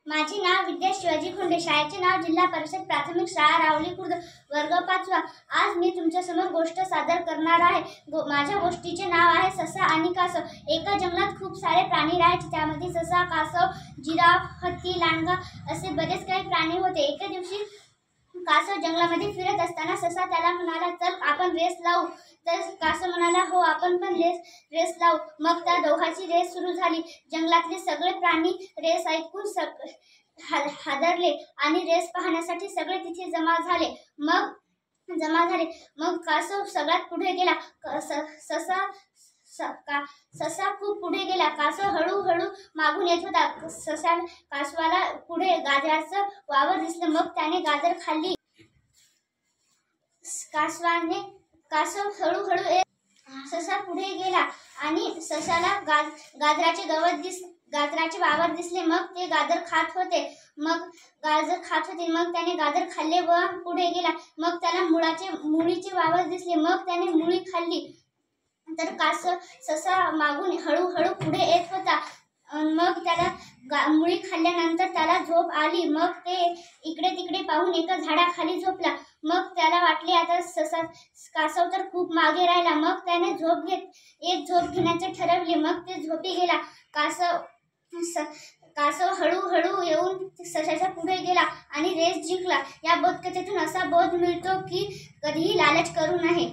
माझे नाव विद्या शिवाजी खोंडे, शाळेचे नाव जिल्हा परिषद प्राथमिक शाळा रावली खुर्द, वर्ग 5वा। आज मी तुमच्यासमोर गोष्ट सादर करणार आहे। माझ्या गोष्टीचे नाव आहे ससा आणि कासव। एका जंगलात खूप सारे प्राणी राहायचे, त्यामध्ये ससा, कासव, जिराफ, हत्ती, लांडगा असे बरेच काही प्राणी होते। एके दिवशी कासव जंगलामध्ये फिरत असताना ससा त्याला म्हणाला, चल आपण रेस लावू। तर कासव म्हणाला, हो आपण पण रेस लावू। मग त्या दोघांची रेस सुरू झाली। जंगलातले सगळे प्राणी रेस ऐकून हादरले आणि रेस पाहण्यासाठी सगळे तिथे जमा झाले। मग कासव सगळ्यात पुढे गेला। ससा खूप पुढे गेला। कासव हळूहळू मागून येत होता। कासवाला पुढे गाजराचं वावर दिसलं। मग त्याने गाजर खाल्ली। कासव हळूहळू ससा पुढे गेला आणि ससाला गाजराचे वावर दिसले। मग ते गाजर खात होते। मग त्याने गाजर खाल्ले व पुढे गेला। मग त्याला मुळीचे वावर दिसले। मग त्याने मुळी खाल्ली। तर ससा मागून हळूहळू पुढे येत होता। मग त्याला मुळी खाल्ल्यानंतर त्याला झोप आली। मग ते इकडे तिकडे पाहून एका झाडाखाली झोपला। मग त्याला वाटले आता कासव तर खूप मागे राहिला। मग त्याने झोप घेण्याचे ठरवले। मग ते झोपी गेला। कासव हळूहळू येऊन सशाच्या पुढे गेला आणि रेस जिंकला। या बोधकथेतून असा बोध मिळतो की कधीही लालच करू नये।